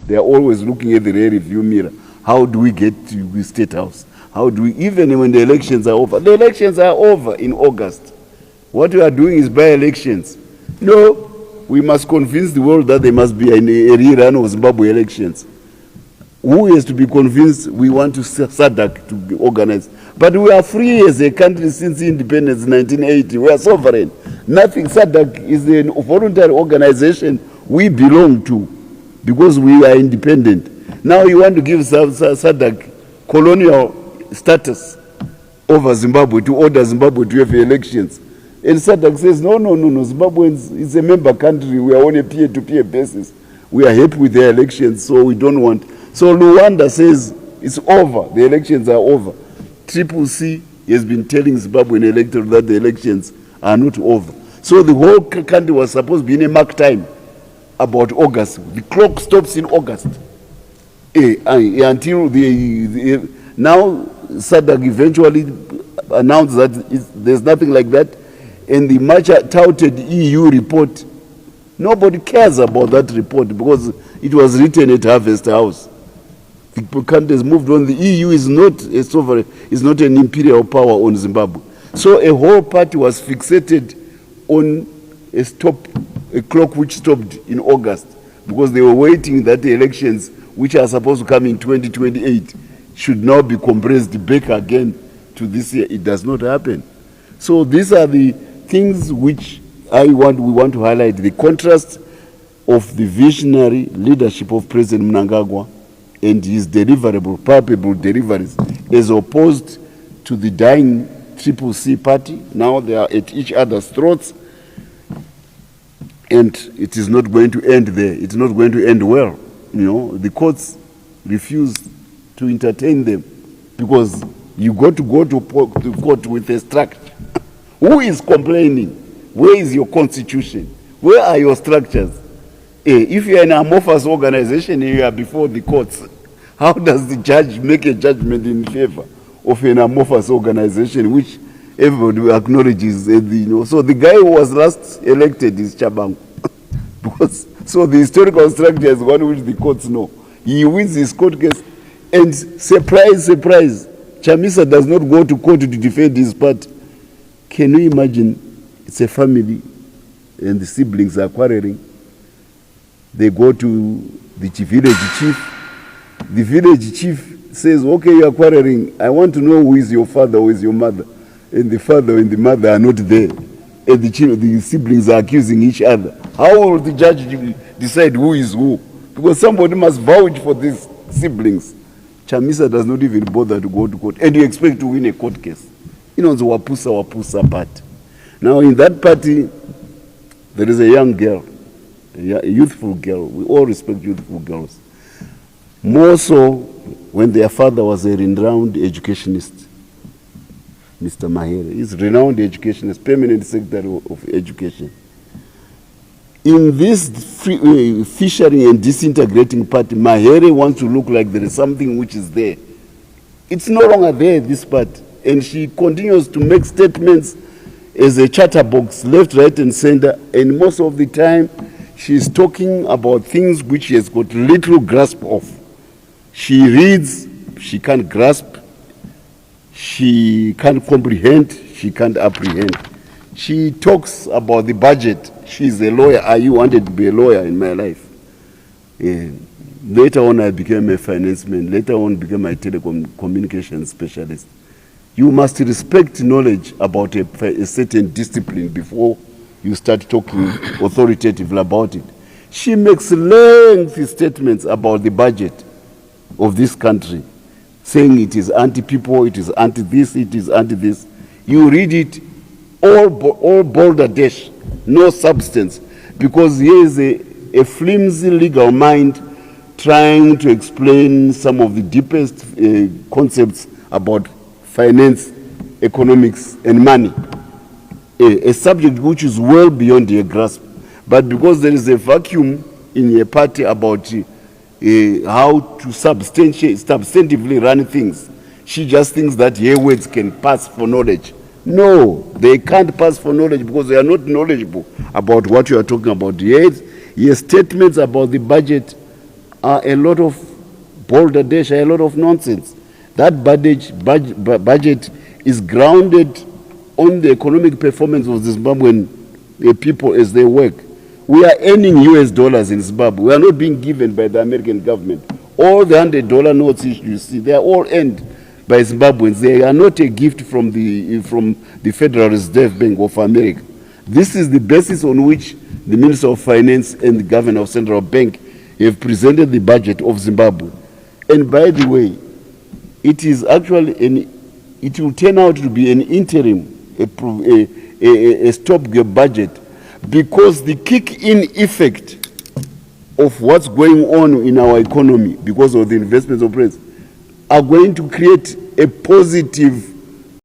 They are always looking at the rear review mirror. How do we get to the State House? How do we, even when the elections are over? The elections are over in August. What we are doing is by-elections. No, we must convince the world that there must be a rerun of Zimbabwe elections. Who has to be convinced we want to SADC to be organized? But we are free as a country since independence in 1980. We are sovereign. Nothing. SADC is a voluntary organization we belong to because we are independent. Now you want to give SADC colonial status over Zimbabwe, to order Zimbabwe to have elections. And SADC says, no, Zimbabwe is a member country. We are on a peer-to-peer basis. We are happy with their elections, so we don't want. So Luanda says it's over. The elections are over. CCC has been telling Zimbabwean electorate that the elections are not over. So the whole country was supposed to be in a mark time about August. The clock stops in August. Until now SADC eventually announced that there's nothing like that. And the much touted EU report, nobody cares about that report because it was written at Harvest House. The country has moved on. The EU is not a sovereign, is not an imperial power on Zimbabwe. So a whole party was fixated on a clock which stopped in August because they were waiting that the elections, which are supposed to come in 2028, should now be compressed back again to this year. It does not happen. So these are the things which we want to highlight: the contrast of the visionary leadership of President Mnangagwa and his palpable deliveries, as opposed to the dying CCC party. Now they are at each other's throats, and it is not going to end there. It's not going to end well. You know, the courts refuse to entertain them because you got to go to court with a structure. Who is complaining? Where is your constitution? Where are your structures? If you are an amorphous organization and you are before the courts, how does the judge make a judgment in favor of an amorphous organization which everybody acknowledges? So the guy who was last elected is Tshabangu. So the historical structure is one which the courts know. He wins his court case, and surprise, surprise, Chamisa does not go to court to defend his party. Can you imagine? It's a family and the siblings are quarreling. They go to the village chief. The village chief says, okay, you are quarreling. I want to know who is your father, who is your mother. And the father and the mother are not there. And the siblings are accusing each other. How will the judge decide who is who? Because somebody must vouch for these siblings. Chamisa does not even bother to go to court. And you expect to win a court case. You know, the Wapusa party. Now in that party, there is a young girl, a youthful girl. We all respect youthful girls. More so when their father was a renowned educationist, Mr. Mahere. He's a renowned educationist, permanent secretary of education. In this fissuring and disintegrating party, Mahere wants to look like there is something which is there. It's no longer there, this part. And she continues to make statements as a chatterbox, left, right, and center. And most of the time, she's talking about things which she has got little grasp of. She reads, she can't grasp, she can't comprehend, she can't apprehend. She talks about the budget. She's a lawyer. I wanted to be a lawyer in my life. And later on, I became a financier. Later on, became a telecommunications specialist. You must respect knowledge about a certain discipline before you start talking authoritatively about it. She makes lengthy statements about the budget of this country, saying it is anti-people, it is anti-this, it is anti-this. You read it, all boulder dash, no substance, because here is a flimsy legal mind trying to explain some of the deepest concepts about finance, economics, and money. A subject which is well beyond your grasp. But because there is a vacuum in a party about how to substantively run things, she just thinks that her words can pass for knowledge. No, they can't pass for knowledge because they are not knowledgeable about what you are talking about. Yes, statements about the budget are a lot of balderdash, a lot of nonsense. That budget is grounded on the economic performance of the Zimbabwean people as they work. We are earning US dollars in Zimbabwe. We are not being given by the American government. All the $100 notes you see, they are all earned by Zimbabweans. They are not a gift from the Federal Reserve Bank of America. This is the basis on which the Minister of Finance and the Governor of Central Bank have presented the budget of Zimbabwe. And by the way, it is actually it will turn out to be an interim, a stopgap budget, because the kick-in effect of what's going on in our economy because of the investments of rates are going to create a positive